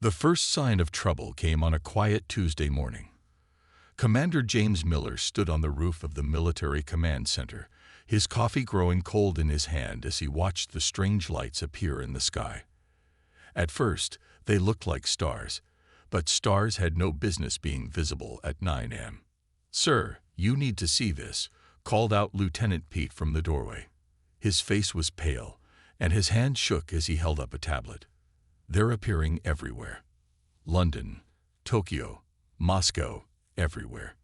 The first sign of trouble came on a quiet Tuesday morning. Commander James Miller stood on the roof of the military command center, his coffee growing cold in his hand as he watched the strange lights appear in the sky. At first, they looked like stars, but stars had no business being visible at 9 a.m. "Sir, you need to see this," called out Lieutenant Pete from the doorway. His face was pale, and his hand shook as he held up a tablet. "They're appearing everywhere. London, Tokyo, Moscow, everywhere."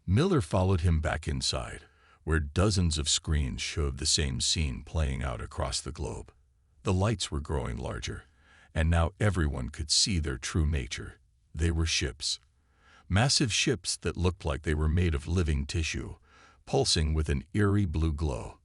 Miller followed him back inside, where dozens of screens showed the same scene playing out across the globe. The lights were growing larger, and now everyone could see their true nature. They were ships. Massive ships that looked like they were made of living tissue, pulsing with an eerie blue glow.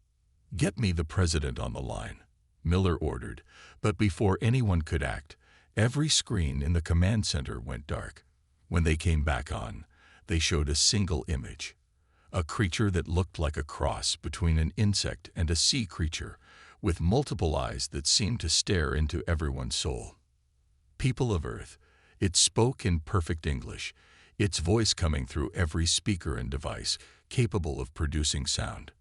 "Get me the president on the line," Miller ordered, but before anyone could act, every screen in the command center went dark. When they came back on, they showed a single image. A creature that looked like a cross between an insect and a sea creature, with multiple eyes that seemed to stare into everyone's soul. "People of Earth," it spoke in perfect English, its voice coming through every speaker and device capable of producing sound.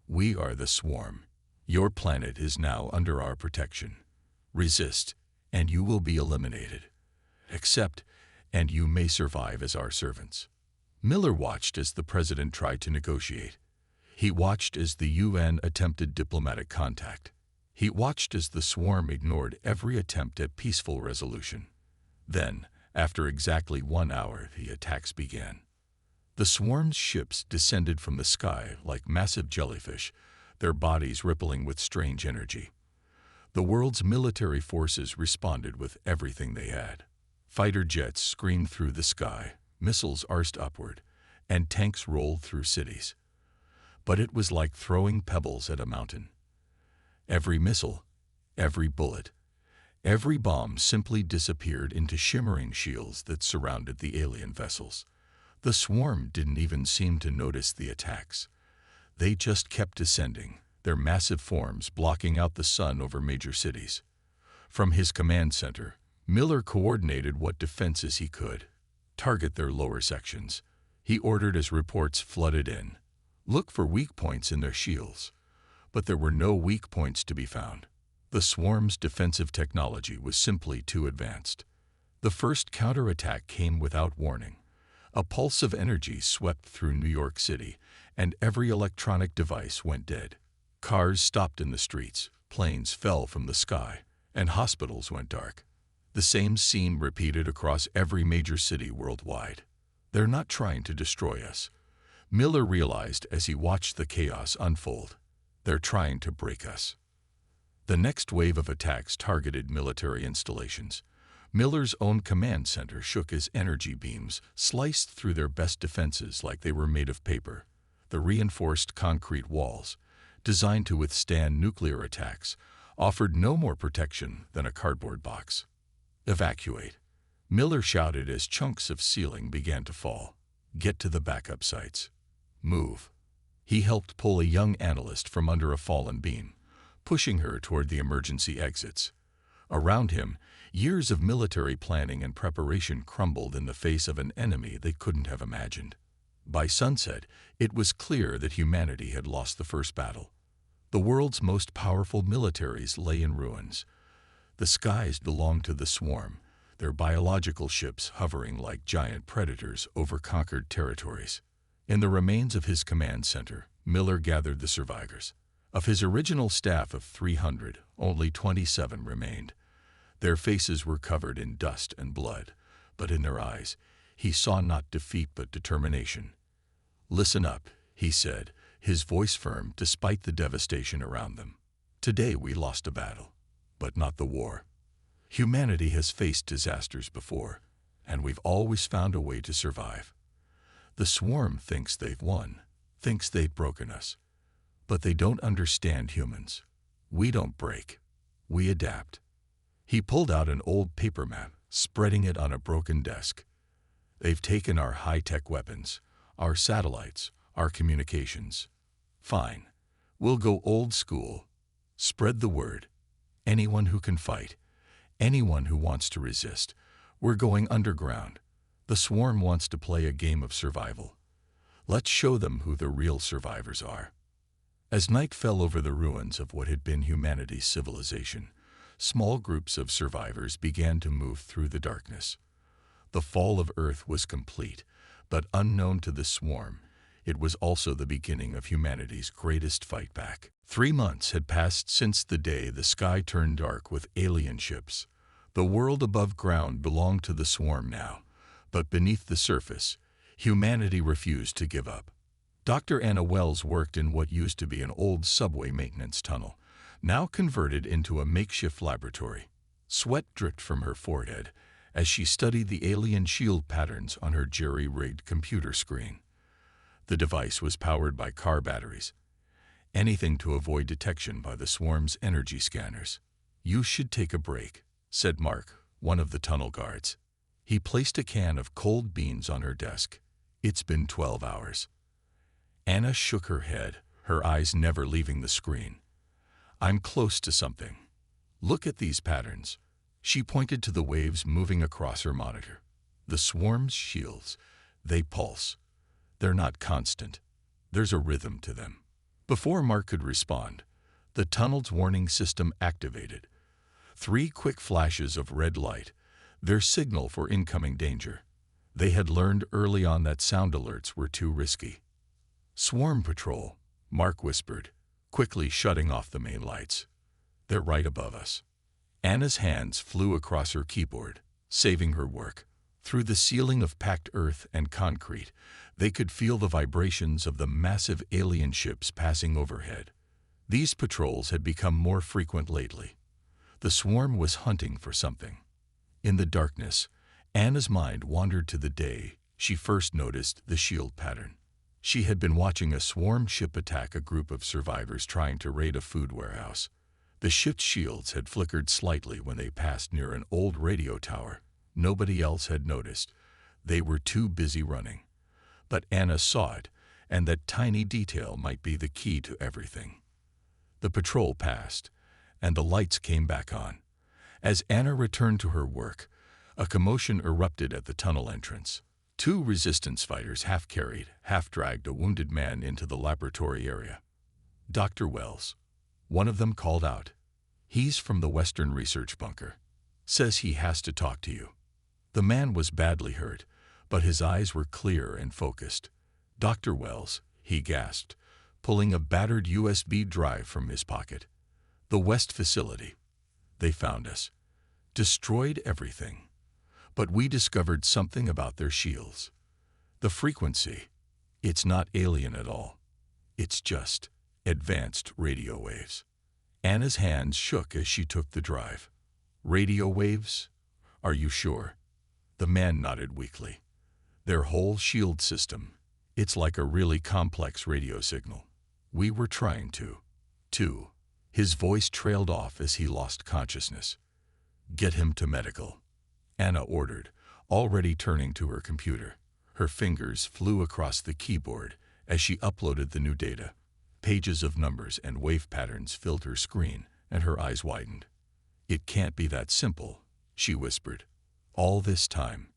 "We are the Swarm. Your planet is now under our protection. Resist, and you will be eliminated. Accept, and you may survive as our servants." Miller watched as the president tried to negotiate. He watched as the UN attempted diplomatic contact. He watched as the Swarm ignored every attempt at peaceful resolution. Then, after exactly 1 hour, the attacks began. The Swarm's ships descended from the sky like massive jellyfish, their bodies rippling with strange energy. The world's military forces responded with everything they had. Fighter jets screamed through the sky, missiles arced upward, and tanks rolled through cities. But it was like throwing pebbles at a mountain. Every missile, every bullet, every bomb simply disappeared into shimmering shields that surrounded the alien vessels. The Swarm didn't even seem to notice the attacks. They just kept descending, their massive forms blocking out the sun over major cities. From his command center, Miller coordinated what defenses he could. Target their lower sections, he ordered as reports flooded in. Look for weak points in their shields. But there were no weak points to be found. The Swarm's defensive technology was simply too advanced. The first counterattack came without warning. A pulse of energy swept through New York City, and every electronic device went dead. Cars stopped in the streets, planes fell from the sky, and hospitals went dark. The same scene repeated across every major city worldwide. "They're not trying to destroy us," Miller realized as he watched the chaos unfold. "They're trying to break us." The next wave of attacks targeted military installations. Miller's own command center shook as energy beams sliced through their best defenses like they were made of paper. The reinforced concrete walls, designed to withstand nuclear attacks, offered no more protection than a cardboard box. "Evacuate," Miller shouted as chunks of ceiling began to fall. "Get to the backup sites. Move." He helped pull a young analyst from under a fallen beam, pushing her toward the emergency exits. Around him, years of military planning and preparation crumbled in the face of an enemy they couldn't have imagined. By sunset, it was clear that humanity had lost the first battle. The world's most powerful militaries lay in ruins. The skies belonged to the Swarm, their biological ships hovering like giant predators over conquered territories. In the remains of his command center, Miller gathered the survivors. Of his original staff of 300, only 27 remained. Their faces were covered in dust and blood, but in their eyes, he saw not defeat but determination. "Listen up," he said, his voice firm despite the devastation around them. "Today we lost a battle, but not the war. Humanity has faced disasters before, and we've always found a way to survive. The Swarm thinks they've won, thinks they've broken us. But they don't understand humans. We don't break. We adapt." He pulled out an old paper map, spreading it on a broken desk. "They've taken our high-tech weapons, our satellites, our communications. Fine. We'll go old school. Spread the word. Anyone who can fight, anyone who wants to resist, We're going underground. The swarm wants to play a game of survival. Let's show them who the real survivors are." As night fell over the ruins of what had been humanity's civilization, small groups of survivors began to move through the darkness. The fall of Earth was complete, but unknown to the swarm, it was also the beginning of humanity's greatest fight back. 3 months had passed since the day the sky turned dark with alien ships. The world above ground belonged to the swarm now, but beneath the surface, humanity refused to give up. Dr. Anna Wells worked in what used to be an old subway maintenance tunnel, now converted into a makeshift laboratory. Sweat dripped from her forehead as she studied the alien shield patterns on her jerry-rigged computer screen. The device was powered by car batteries, anything to avoid detection by the swarm's energy scanners. "You should take a break," said Mark, one of the tunnel guards. He placed a can of cold beans on her desk. "It's been 12 hours. Anna shook her head, her eyes never leaving the screen. "I'm close to something. Look at these patterns." She pointed to the waves moving across her monitor. "The swarm's shields, they pulse. They're not constant. There's a rhythm to them." Before Mark could respond, the tunnel's warning system activated. 3 quick flashes of red light, their signal for incoming danger. They had learned early on that sound alerts were too risky. "Swarm patrol," Mark whispered, quickly shutting off the main lights. "They're right above us." Anna's hands flew across her keyboard, saving her work. Through the ceiling of packed earth and concrete, they could feel the vibrations of the massive alien ships passing overhead. These patrols had become more frequent lately. The swarm was hunting for something. In the darkness, Anna's mind wandered to the day she first noticed the shield pattern. She had been watching a swarm ship attack a group of survivors trying to raid a food warehouse. The ship's shields had flickered slightly when they passed near an old radio tower. Nobody else had noticed. They were too busy running. But Anna saw it, and that tiny detail might be the key to everything. The patrol passed, and the lights came back on. As Anna returned to her work, a commotion erupted at the tunnel entrance. 2 resistance fighters half-carried, half-dragged a wounded man into the laboratory area. "Dr. Wells," one of them called out. "He's from the Western Research Bunker. Says he has to talk to you." The man was badly hurt, but his eyes were clear and focused. "Dr. Wells," he gasped, pulling a battered USB drive from his pocket. "The West facility. They found us. Destroyed everything. But we discovered something about their shields. The frequency. It's not alien at all. It's just advanced radio waves." Anna's hands shook as she took the drive. "Radio waves? Are you sure?" The man nodded weakly. "Their whole shield system. It's like a really complex radio signal. We were trying to." His voice trailed off as he lost consciousness. "Get him to medical," Anna ordered, already turning to her computer. Her fingers flew across the keyboard as she uploaded the new data. Pages of numbers and wave patterns filled her screen, and her eyes widened. "It can't be that simple," she whispered. "All this time."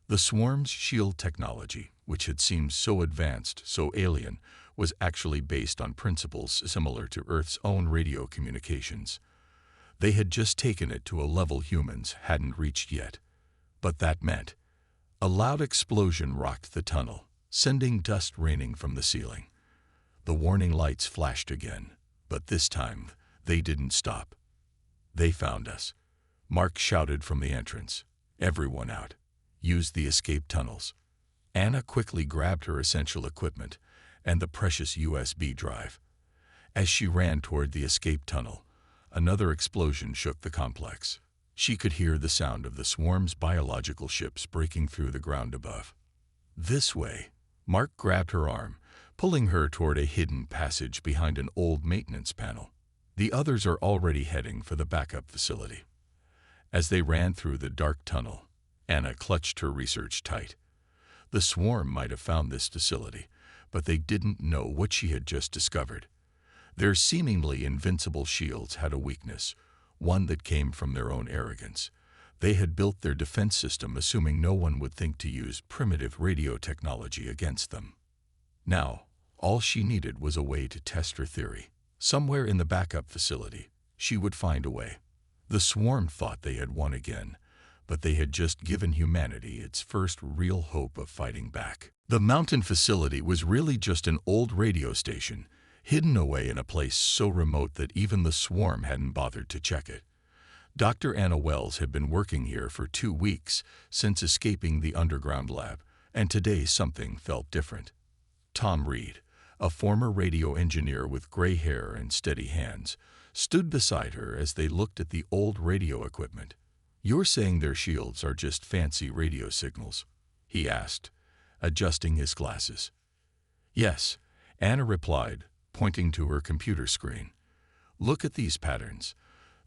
The swarm's shield technology, which had seemed so advanced, so alien, was actually based on principles similar to Earth's own radio communications. They had just taken it to a level humans hadn't reached yet. But that meant a loud explosion rocked the tunnel, sending dust raining from the ceiling. The warning lights flashed again, but this time they didn't stop. "They found us," Mark shouted from the entrance. "Everyone out. Use the escape tunnels." Anna quickly grabbed her essential equipment and the precious USB drive. As she ran toward the escape tunnel, another explosion shook the complex. She could hear the sound of the swarm's biological ships breaking through the ground above. "This way." Mark grabbed her arm, pulling her toward a hidden passage behind an old maintenance panel. "The others are already heading for the backup facility." As they ran through the dark tunnel, Anna clutched her research tight. The swarm might have found this facility, but they didn't know what she had just discovered. Their seemingly invincible shields had a weakness, one that came from their own arrogance. They had built their defense system assuming no one would think to use primitive radio technology against them. Now, all she needed was a way to test her theory. Somewhere in the backup facility, she would find a way. The swarm thought they had won again, but they had just given humanity its first real hope of fighting back. The mountain facility was really just an old radio station, hidden away in a place so remote that even the swarm hadn't bothered to check it. Dr. Anna Wells had been working here for 2 weeks since escaping the underground lab, and today something felt different. Tom Reed, a former radio engineer with gray hair and steady hands, stood beside her as they looked at the old radio equipment. "You're saying their shields are just fancy radio signals?" he asked, adjusting his glasses. "Yes," Anna replied, pointing to her computer screen. "Look at these patterns.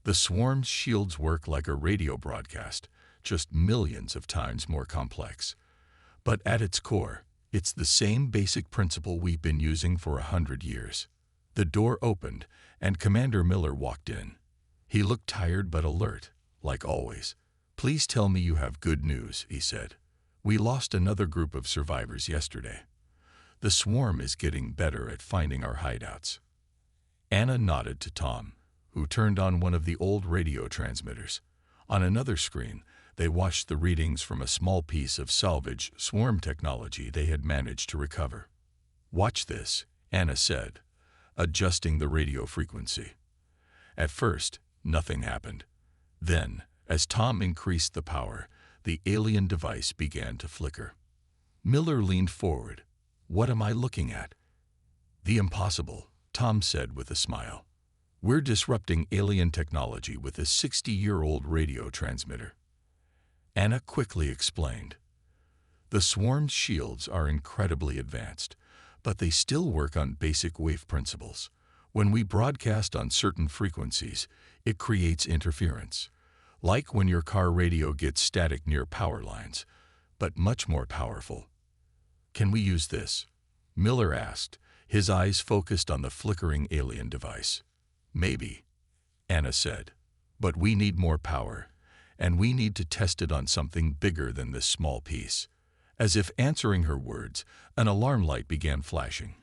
The swarm's shields work like a radio broadcast, just millions of times more complex. But at its core, it's the same basic principle we've been using for 100 years. The door opened, and Commander Miller walked in. He looked tired but alert, like always. "Please tell me you have good news," he said. "We lost another group of survivors yesterday. The swarm is getting better at finding our hideouts." Anna nodded to Tom, who turned on one of the old radio transmitters. On another screen, they watched the readings from a small piece of salvage swarm technology they had managed to recover. "Watch this," Anna said, adjusting the radio frequency. At first, nothing happened. Then, as Tom increased the power, the alien device began to flicker. Miller leaned forward. "What am I looking at?" "The impossible," Tom said with a smile. "We're disrupting alien technology with a 60-year-old radio transmitter." Anna quickly explained. "The swarm's shields are incredibly advanced, but they still work on basic wave principles. When we broadcast on certain frequencies, it creates interference, like when your car radio gets static near power lines, but much more powerful." "Can we use this?" Miller asked, his eyes focused on the flickering alien device. "Maybe," Anna said, "but we need more power, and we need to test it on something bigger than this small piece." As if answering her words, an alarm light began flashing.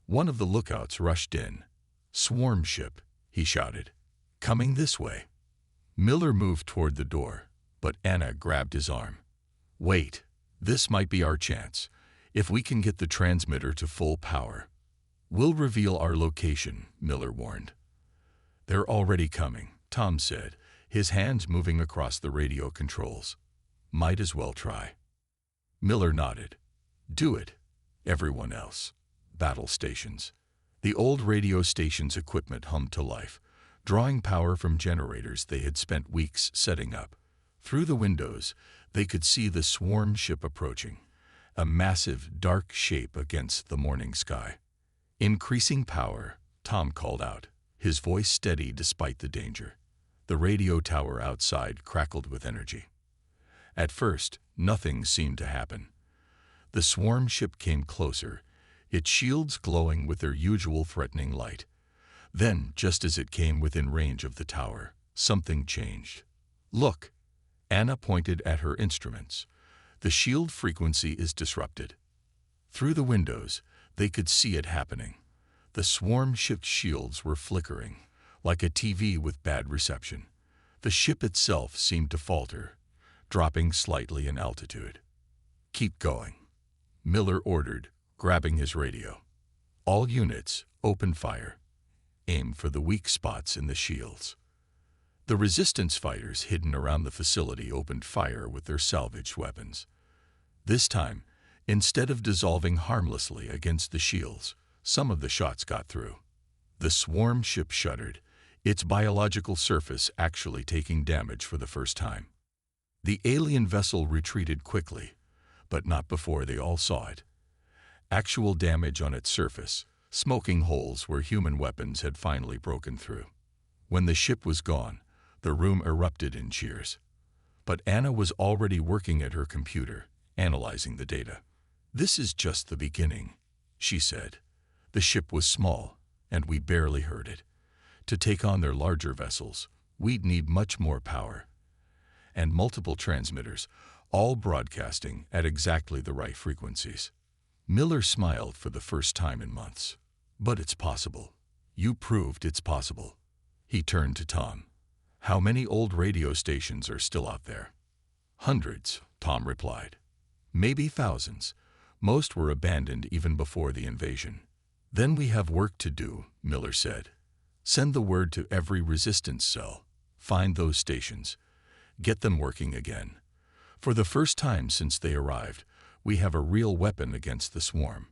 One of the lookouts rushed in. "Swarm ship," he shouted. "Coming this way." Miller moved toward the door, but Anna grabbed his arm. "Wait, this might be our chance, if we can get the transmitter to full power." "We'll reveal our location," Miller warned. "They're already coming," Tom said, his hands moving across the radio controls. "Might as well try." Miller nodded. "Do it." Everyone else. Battle stations. The old radio station's equipment hummed to life, drawing power from generators they had spent weeks setting up. Through the windows, they could see the swarm ship approaching, a massive, dark shape against the morning sky. "Increasing power," Tom called out, his voice steady despite the danger. The radio tower outside crackled with energy. At first, nothing seemed to happen. The swarm ship came closer, its shields glowing with their usual threatening light. Then, just as it came within range of the tower, something changed. "Look!" Anna pointed at her instruments. "The shield frequency is disrupted." Through the windows, they could see it happening. The swarm ship's shields were flickering, like a TV with bad reception. The ship itself seemed to falter, dropping slightly in altitude. "Keep going," Miller ordered, grabbing his radio. "All units, open fire. Aim for the weak spots in the shields." The resistance fighters hidden around the facility opened fire with their salvaged weapons. This time, instead of dissolving harmlessly against the shields, some of the shots got through. The swarm ship shuddered, its biological surface actually taking damage for the first time. The alien vessel retreated quickly, but not before they all saw it. Actual damage on its surface, smoking holes where human weapons had finally broken through. When the ship was gone, the room erupted in cheers. But Anna was already working at her computer, analyzing the data. "This is just the beginning," she said. "The ship was small, and we barely heard it. To take on their larger vessels, we'd need much more power. and multiple transmitters, all broadcasting at exactly the right frequencies. Miller smiled for the first time in months. But it's possible. You proved it's possible. He turned to Tom. How many old radio stations are still out there? Hundreds, Tom replied. Maybe thousands. Most were abandoned even before the invasion. Then we have work to do, Miller said. Send the word to every resistance cell. Find those stations. Get them working again. For the first time since they arrived, we have a real weapon against the swarm.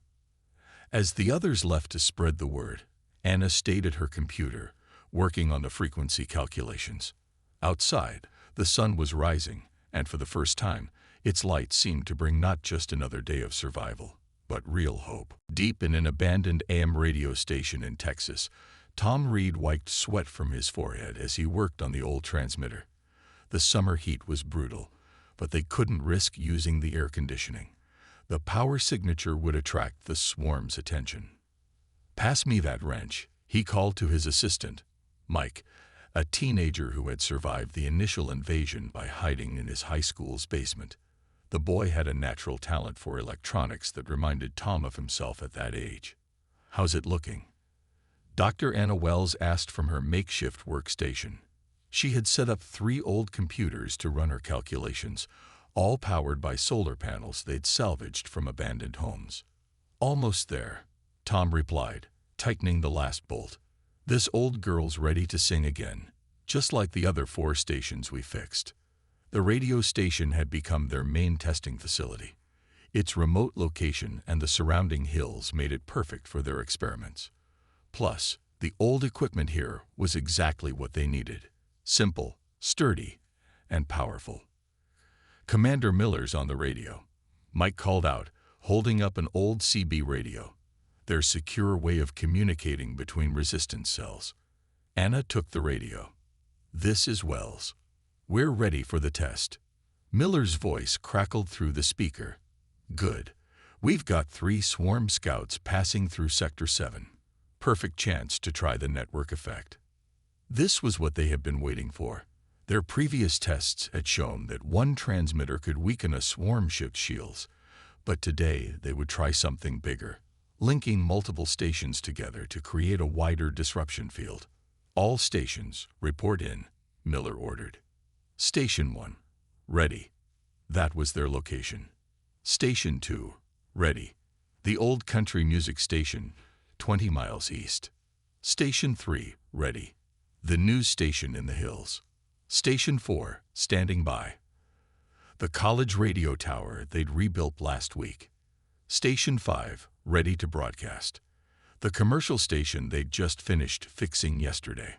As the others left to spread the word, Anna stayed at her computer, working on the frequency calculations. Outside, the sun was rising, and for the first time, its light seemed to bring not just another day of survival, but real hope. Deep in an abandoned AM radio station in Texas, Tom Reed wiped sweat from his forehead as he worked on the old transmitter. The summer heat was brutal, but they couldn't risk using the air conditioning. The power signature would attract the swarm's attention. Pass me that wrench, he called to his assistant, Mike, a teenager who had survived the initial invasion by hiding in his high school's basement. The boy had a natural talent for electronics that reminded Tom of himself at that age. How's it looking? Dr. Anna Wells asked from her makeshift workstation. She had set up 3 old computers to run her calculations, all powered by solar panels they'd salvaged from abandoned homes. Almost there, Tom replied, tightening the last bolt. This old girl's ready to sing again, just like the other 4 stations we fixed. The radio station had become their main testing facility. Its remote location and the surrounding hills made it perfect for their experiments. Plus, the old equipment here was exactly what they needed. Simple, sturdy, and powerful. Commander Miller's on the radio, Mike called out, holding up an old CB radio, their secure way of communicating between resistance cells. Anna took the radio. This is Wells. We're ready for the test. Miller's voice crackled through the speaker. Good. We've got 3 swarm scouts passing through Sector 7. Perfect chance to try the network effect. This was what they had been waiting for. Their previous tests had shown that one transmitter could weaken a swarm ship's shields, but today they would try something bigger, linking multiple stations together to create a wider disruption field. All stations, report in, Miller ordered. Station 1, ready. That was their location. Station 2, ready. The old country music station, 20 miles east. Station 3, ready. The news station in the hills. Station 4, standing by. The college radio tower they'd rebuilt last week. Station 5, ready to broadcast. The commercial station they'd just finished fixing yesterday.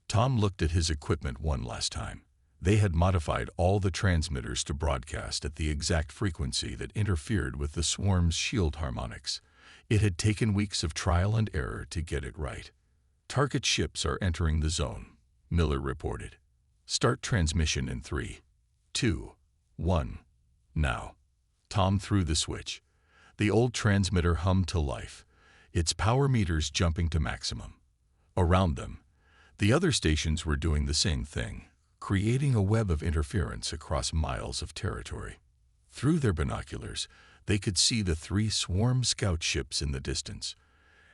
Tom looked at his equipment one last time. They had modified all the transmitters to broadcast at the exact frequency that interfered with the swarm's shield harmonics. It had taken weeks of trial and error to get it right. Target ships are entering the zone, Miller reported. Start transmission in 3, 2, 1. Now. Tom threw the switch. The old transmitter hummed to life, its power meters jumping to maximum. Around them, the other stations were doing the same thing, creating a web of interference across miles of territory. Through their binoculars, they could see the 3 swarm scout ships in the distance.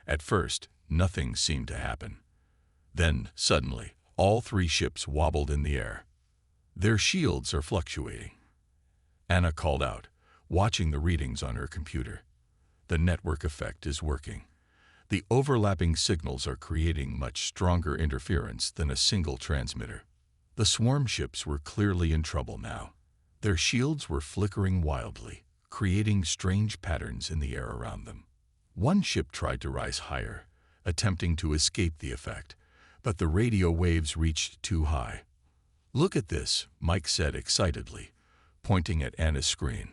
At first, nothing seemed to happen. Then, suddenly, all 3 ships wobbled in the air. Their shields are fluctuating. Anna called out, watching the readings on her computer. The network effect is working. The overlapping signals are creating much stronger interference than a single transmitter. The swarm ships were clearly in trouble now. Their shields were flickering wildly, creating strange patterns in the air around them. One ship tried to rise higher, attempting to escape the effect, but the radio waves reached too high. Look at this, Mike said excitedly, pointing at Anna's screen.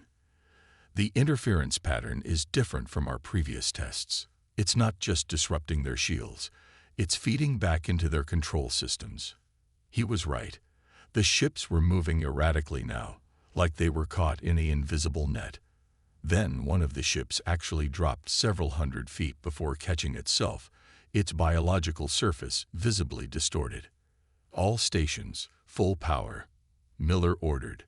The interference pattern is different from our previous tests. It's not just disrupting their shields, it's feeding back into their control systems. He was right. The ships were moving erratically now, like they were caught in an invisible net. Then one of the ships actually dropped several hundred feet before catching itself, its biological surface visibly distorted. All stations, full power. Miller ordered.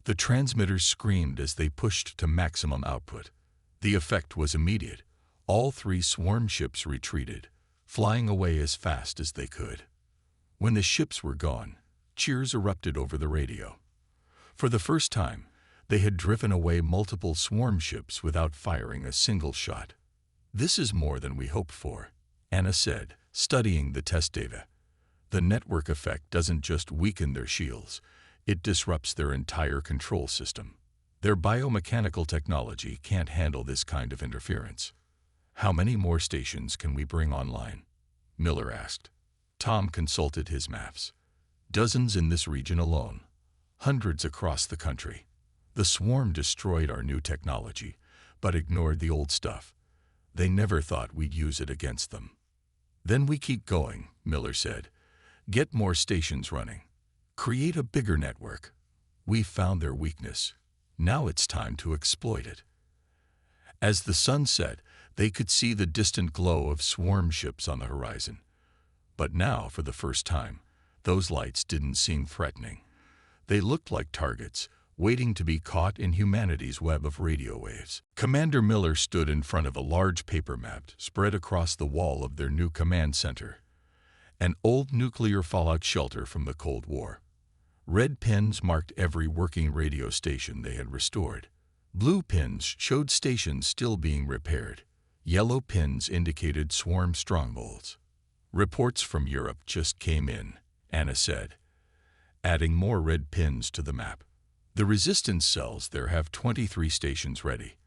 The transmitters screamed as they pushed to maximum output. The effect was immediate. All 3 swarm ships retreated, flying away as fast as they could. When the ships were gone, cheers erupted over the radio. For the first time, they had driven away multiple swarm ships without firing a single shot. "This is more than we hoped for," Anna said, studying the test data. "The network effect doesn't just weaken their shields, it disrupts their entire control system. Their biomechanical technology can't handle this kind of interference." "How many more stations can we bring online?" Miller asked. Tom consulted his maps. "Dozens in this region alone. Hundreds across the country. The swarm destroyed our new technology, but ignored the old stuff. They never thought we'd use it against them." "Then we keep going," Miller said. "Get more stations running. Create a bigger network. We've found their weakness. Now it's time to exploit it." As the sun set, they could see the distant glow of swarm ships on the horizon. But now, for the first time, those lights didn't seem threatening. They looked like targets, waiting to be caught in humanity's web of radio waves. Commander Miller stood in front of a large paper map spread across the wall of their new command center, an old nuclear fallout shelter from the Cold War. Red pins marked every working radio station they had restored. Blue pins showed stations still being repaired. Yellow pins indicated swarm strongholds. "Reports from Europe just came in," Anna said, adding more red pins to the map. "The resistance cells there have 23 stations ready.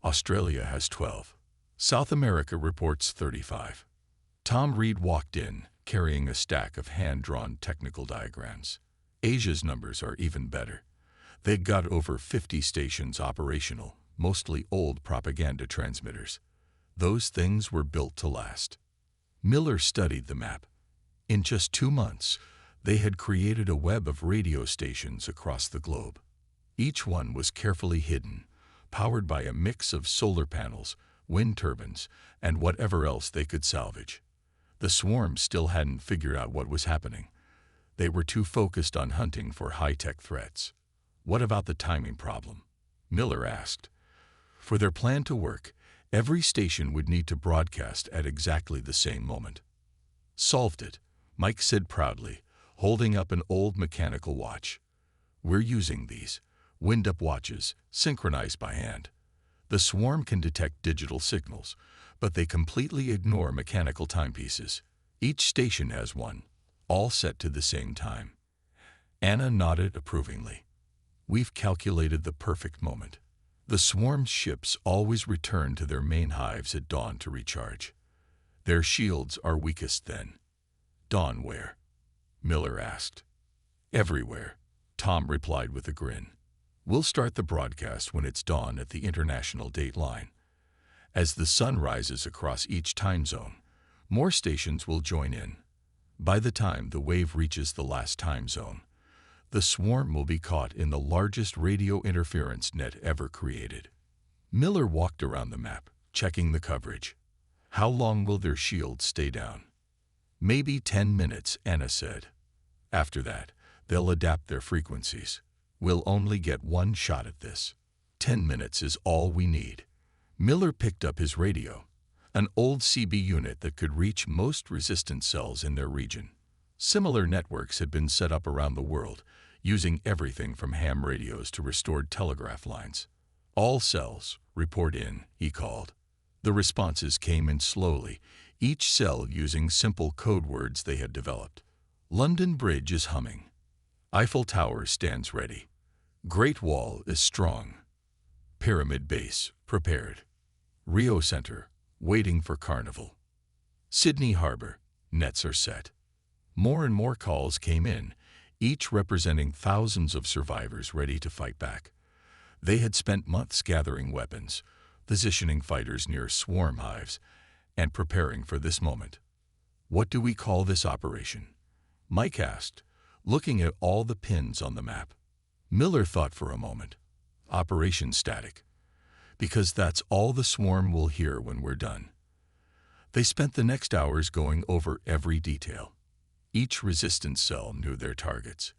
Australia has 12. South America reports 35. Tom Reed walked in, carrying a stack of hand-drawn technical diagrams. Asia's numbers are even better. They'd got over 50 stations operational, mostly old propaganda transmitters. Those things were built to last. Miller studied the map. In just 2 months, they had created a web of radio stations across the globe. Each one was carefully hidden, powered by a mix of solar panels, wind turbines, and whatever else they could salvage. The swarm still hadn't figured out what was happening. They were too focused on hunting for high-tech threats. "What about the timing problem?" Miller asked. For their plan to work, every station would need to broadcast at exactly the same moment. "Solved it," Mike said proudly, holding up an old mechanical watch. "We're using these wind-up watches, synchronized by hand. The swarm can detect digital signals, but they completely ignore mechanical timepieces. Each station has one, all set to the same time." Anna nodded approvingly. "We've calculated the perfect moment. The swarm's ships always return to their main hives at dawn to recharge. Their shields are weakest then." "Dawn where?" Miller asked. "Everywhere," Tom replied with a grin. "We'll start the broadcast when it's dawn at the international date line. As the sun rises across each time zone, more stations will join in. By the time the wave reaches the last time zone, the swarm will be caught in the largest radio interference net ever created." Miller walked around the map, checking the coverage. "How long will their shields stay down?" "Maybe 10 minutes, Anna said. "After that, they'll adapt their frequencies. We'll only get one shot at this. 10 minutes is all we need." Miller picked up his radio, an old CB unit that could reach most resistance cells in their region. Similar networks had been set up around the world, using everything from ham radios to restored telegraph lines. "All cells, report in," he called. The responses came in slowly, each cell using simple code words they had developed. "London Bridge is humming. Eiffel Tower stands ready. Great Wall is strong. Pyramid Base prepared. Rio Center waiting for Carnival. Sydney Harbor, nets are set." More and more calls came in, each representing thousands of survivors ready to fight back. They had spent months gathering weapons, positioning fighters near swarm hives, and preparing for this moment. "What do we call this operation?" Mike asked, looking at all the pins on the map. Miller thought for a moment. "Operation Static, because that's all the swarm will hear when we're done." They spent the next hours going over every detail. Each resistance cell knew their targets.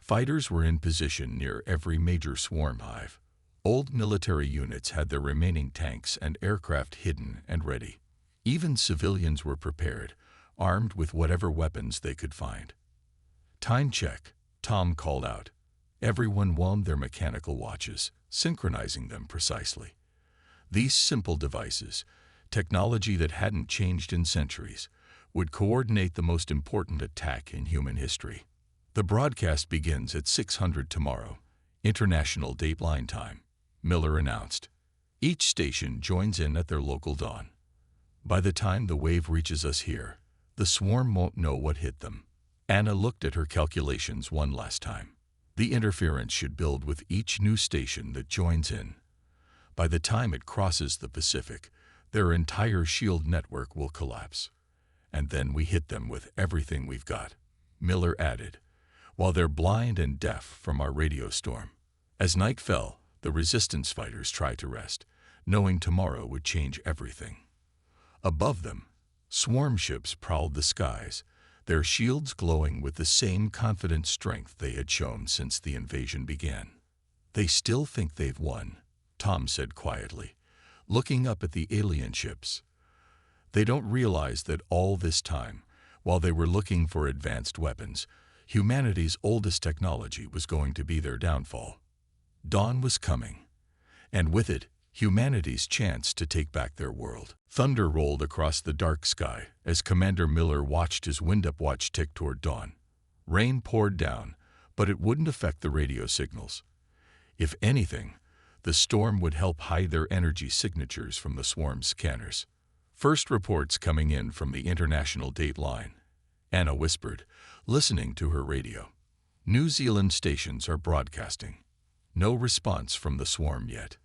Fighters were in position near every major swarm hive. Old military units had their remaining tanks and aircraft hidden and ready. Even civilians were prepared, armed with whatever weapons they could find. "Time check," Tom called out. Everyone wound their mechanical watches, synchronizing them precisely. These simple devices, technology that hadn't changed in centuries, would coordinate the most important attack in human history. "The broadcast begins at 600 tomorrow, International Dateline Time," Miller announced. "Each station joins in at their local dawn. By the time the wave reaches us here, the swarm won't know what hit them." Anna looked at her calculations one last time. The interference should build with each new station that joins in. By the time it crosses the Pacific, their entire shield network will collapse. "And then we hit them with everything we've got," Miller added, "while they're blind and deaf from our radio storm." As night fell, the resistance fighters tried to rest, knowing tomorrow would change everything. Above them, swarm ships prowled the skies, their shields glowing with the same confident strength they had shown since the invasion began. "They still think they've won," Tom said quietly, looking up at the alien ships. "They don't realize that all this time, while they were looking for advanced weapons, humanity's oldest technology was going to be their downfall." Dawn was coming, and with it, humanity's chance to take back their world. Thunder rolled across the dark sky as Commander Miller watched his wind-up watch tick toward dawn. Rain poured down, but it wouldn't affect the radio signals. If anything, the storm would help hide their energy signatures from the swarm's scanners. "First reports coming in from the International Dateline," Anna whispered, listening to her radio. "New Zealand stations are broadcasting. No response from the swarm yet."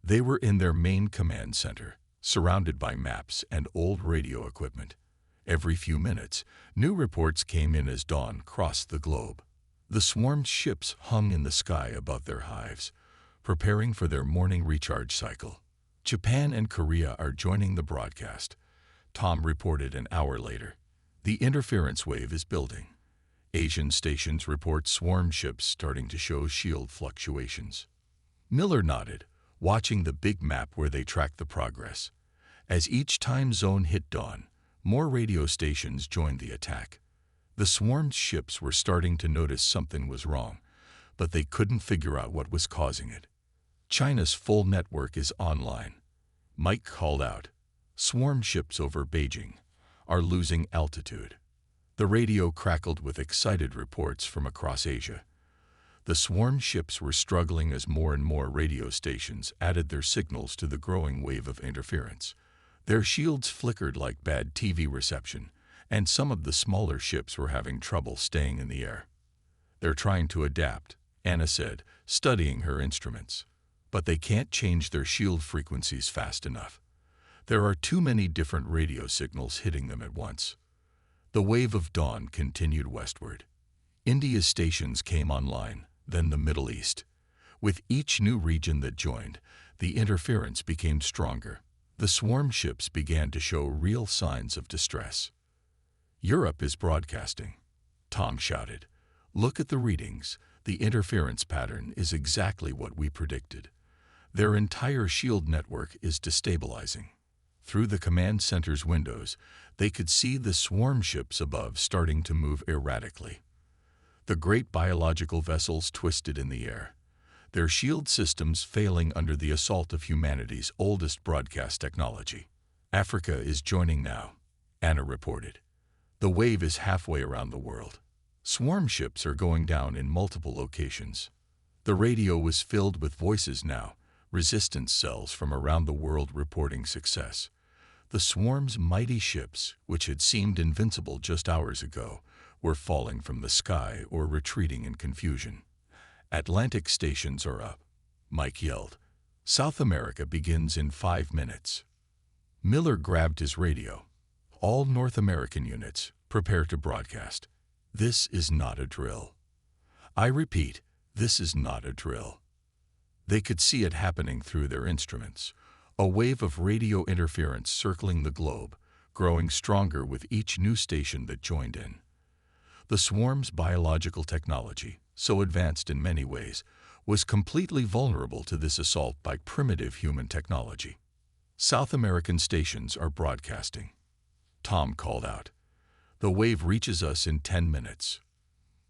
They were in their main command center, surrounded by maps and old radio equipment. Every few minutes, new reports came in as dawn crossed the globe. The swarm's ships hung in the sky above their hives, preparing for their morning recharge cycle. "Japan and Korea are joining the broadcast," Tom reported an hour later. "The interference wave is building." Asian stations report swarm ships starting to show shield fluctuations. Miller nodded, watching the big map where they tracked the progress. As each time zone hit dawn, more radio stations joined the attack. The swarm's ships were starting to notice something was wrong, but they couldn't figure out what was causing it. "China's full network is online," Mike called out. "Swarm ships over Beijing are losing altitude." The radio crackled with excited reports from across Asia. The swarm ships were struggling as more and more radio stations added their signals to the growing wave of interference. Their shields flickered like bad TV reception, and some of the smaller ships were having trouble staying in the air. "They're trying to adapt," Anna said, studying her instruments. "But they can't change their shield frequencies fast enough. There are too many different radio signals hitting them at once." The wave of dawn continued westward. India's stations came online, then the Middle East. With each new region that joined, the interference became stronger. The swarm ships began to show real signs of distress. "Europe is broadcasting," Tom shouted. "Look at the readings. The interference pattern is exactly what we predicted. Their entire shield network is destabilizing." Through the command center's windows, they could see the swarm ships above starting to move erratically. The great biological vessels twisted in the air, their shield systems failing under the assault of humanity's oldest broadcast technology. "Africa is joining now," Anna reported. "The wave is halfway around the world. Swarm ships are going down in multiple locations." The radio was filled with voices now, resistance cells from around the world reporting success. The swarm's mighty ships, which had seemed invincible just hours ago, were falling from the sky or retreating in confusion. "Atlantic stations are up," Mike yelled. "South America begins in 5 minutes." Miller grabbed his radio. "All North American units, prepare to broadcast. This is not a drill. I repeat, this is not a drill." They could see it happening through their instruments, a wave of radio interference circling the globe, growing stronger with each new station that joined in. The swarm's biological technology, so advanced in many ways, was completely vulnerable to this assault by primitive human technology. South American stations are broadcasting. Tom called out. The wave reaches us in 10 minutes.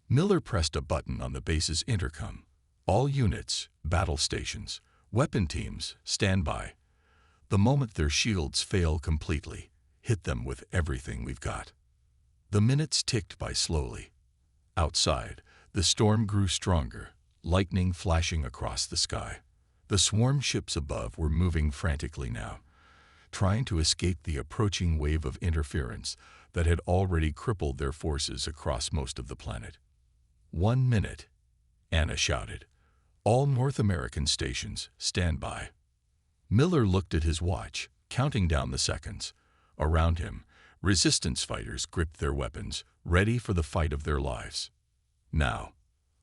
Miller pressed a button on the base's intercom. All units, battle stations, weapon teams, stand by. The moment their shields fail completely, hit them with everything we've got. The minutes ticked by slowly. Outside, the storm grew stronger, lightning flashing across the sky. The swarm ships above were moving frantically now, trying to escape the approaching wave of interference that had already crippled their forces across most of the planet. 1 minute, Anna shouted. All North American stations, stand by. Miller looked at his watch, counting down the seconds. Around him, resistance fighters gripped their weapons, ready for the fight of their lives. Now,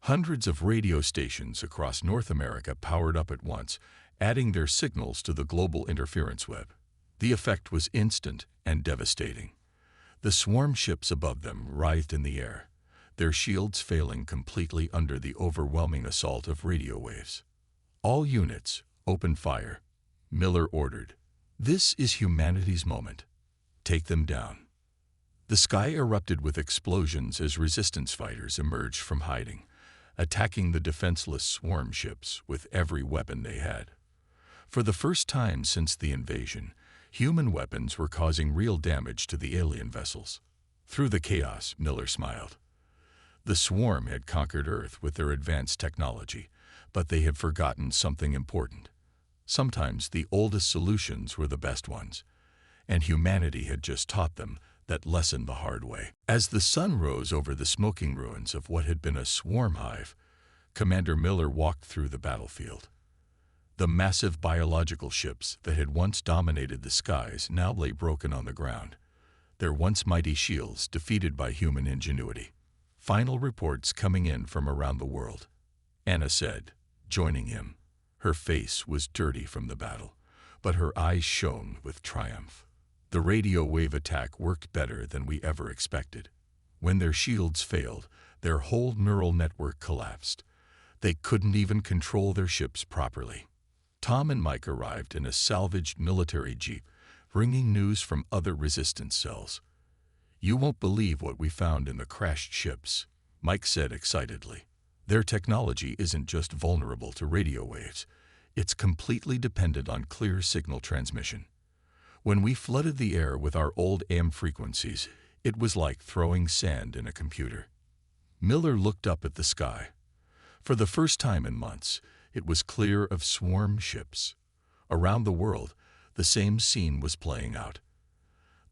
hundreds of radio stations across North America powered up at once, adding their signals to the global interference web. The effect was instant and devastating. The swarm ships above them writhed in the air, their shields failing completely under the overwhelming assault of radio waves. All units, open fire, Miller ordered. This is humanity's moment. Take them down. The sky erupted with explosions as resistance fighters emerged from hiding, attacking the defenseless swarm ships with every weapon they had. For the first time since the invasion, human weapons were causing real damage to the alien vessels. Through the chaos, Miller smiled. The swarm had conquered Earth with their advanced technology, but they had forgotten something important. Sometimes the oldest solutions were the best ones, and humanity had just taught them that lesson the hard way. As the sun rose over the smoking ruins of what had been a swarm hive, Commander Miller walked through the battlefield. The massive biological ships that had once dominated the skies now lay broken on the ground, their once mighty shields defeated by human ingenuity. Final reports coming in from around the world, Anna said, joining him. Her face was dirty from the battle, but her eyes shone with triumph. The radio wave attack worked better than we ever expected. When their shields failed, their whole neural network collapsed. They couldn't even control their ships properly. Tom and Mike arrived in a salvaged military jeep, bringing news from other resistance cells. You won't believe what we found in the crashed ships, Mike said excitedly. Their technology isn't just vulnerable to radio waves, it's completely dependent on clear signal transmission. When we flooded the air with our old AM frequencies, it was like throwing sand in a computer. Miller looked up at the sky. For the first time in months, it was clear of swarm ships. Around the world, the same scene was playing out.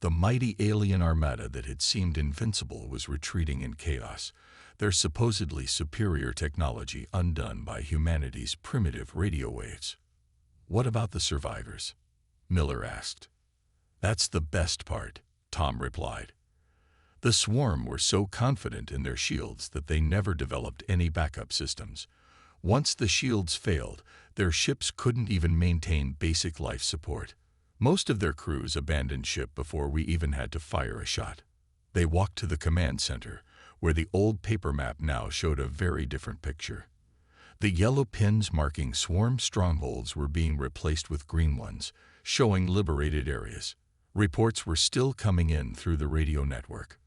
The mighty alien armada that had seemed invincible was retreating in chaos, their supposedly superior technology undone by humanity's primitive radio waves. What about the survivors? Miller asked. That's the best part, Tom replied. The swarm were so confident in their shields that they never developed any backup systems. Once the shields failed, their ships couldn't even maintain basic life support. Most of their crews abandoned ship before we even had to fire a shot. They walked to the command center, where the old paper map now showed a very different picture. The yellow pins marking swarm strongholds were being replaced with green ones, showing liberated areas. Reports were still coming in through the radio network.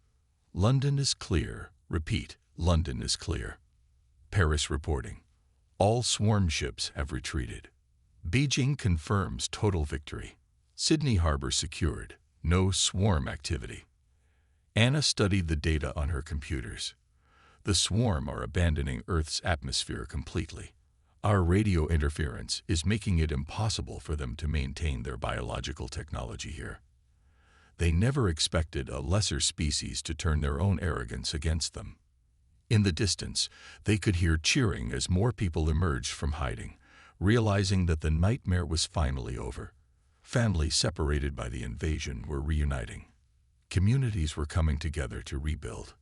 London is clear. Repeat, London is clear. Paris reporting. All swarm ships have retreated. Beijing confirms total victory. Sydney Harbor secured. No swarm activity. Anna studied the data on her computers. The swarm are abandoning Earth's atmosphere completely. Our radio interference is making it impossible for them to maintain their biological technology here. They never expected a lesser species to turn their own arrogance against them. In the distance, they could hear cheering as more people emerged from hiding, realizing that the nightmare was finally over. Families separated by the invasion were reuniting. Communities were coming together to rebuild.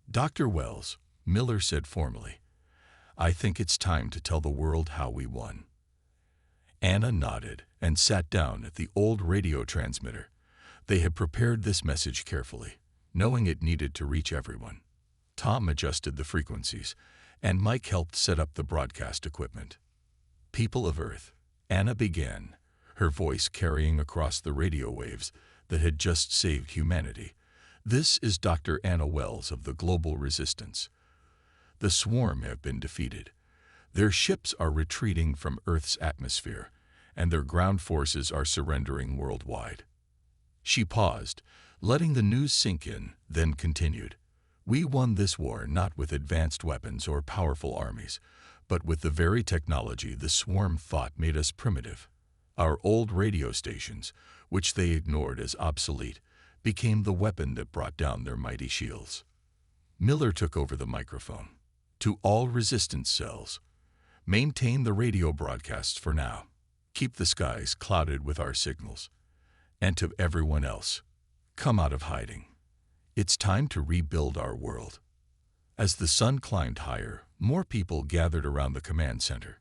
Dr. Wells, Miller said formally, I think it's time to tell the world how we won. Anna nodded and sat down at the old radio transmitter. They had prepared this message carefully, knowing it needed to reach everyone. Tom adjusted the frequencies, and Mike helped set up the broadcast equipment. "People of Earth," Anna began, her voice carrying across the radio waves that had just saved humanity. "This is Dr. Anna Wells of the Global Resistance. The Swarm have been defeated. Their ships are retreating from Earth's atmosphere, and their ground forces are surrendering worldwide." She paused, letting the news sink in, then continued. "We won this war not with advanced weapons or powerful armies, but with the very technology the Swarm thought made us primitive. Our old radio stations, which they ignored as obsolete, became the weapon that brought down their mighty shields." Miller took over the microphone. "To all resistance cells, maintain the radio broadcasts for now. Keep the skies clouded with our signals. And to everyone else, come out of hiding. It's time to rebuild our world." As the sun climbed higher, more people gathered around the command center.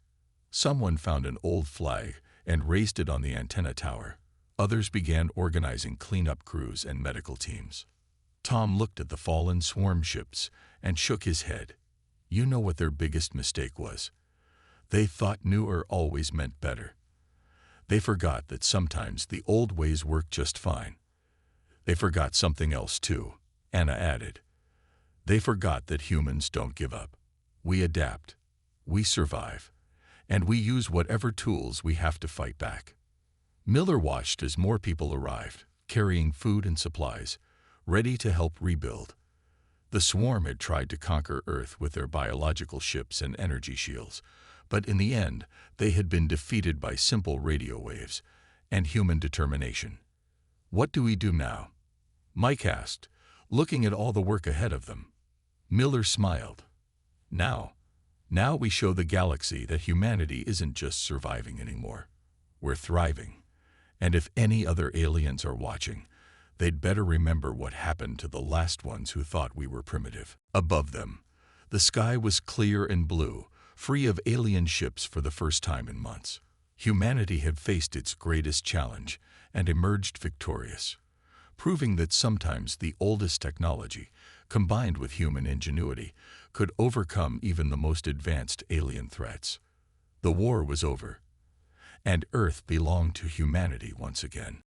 Someone found an old flag and raised it on the antenna tower. Others began organizing cleanup crews and medical teams. Tom looked at the fallen swarm ships and shook his head. You know what their biggest mistake was? They thought newer always meant better. They forgot that sometimes the old ways work just fine. They forgot something else too, Anna added. They forgot that humans don't give up. We adapt, we survive, and we use whatever tools we have to fight back. Miller watched as more people arrived, carrying food and supplies, ready to help rebuild. The Swarm had tried to conquer Earth with their biological ships and energy shields, but in the end, they had been defeated by simple radio waves and human determination. "What do we do now?" Mike asked, looking at all the work ahead of them. Miller smiled. Now we show the galaxy that humanity isn't just surviving anymore. We're thriving. And if any other aliens are watching, they'd better remember what happened to the last ones who thought we were primitive." Above them, the sky was clear and blue, free of alien ships for the first time in months. Humanity had faced its greatest challenge and emerged victorious, proving that sometimes the oldest technology, combined with human ingenuity, could overcome even the most advanced alien threats. The war was over, and Earth belonged to humanity once again.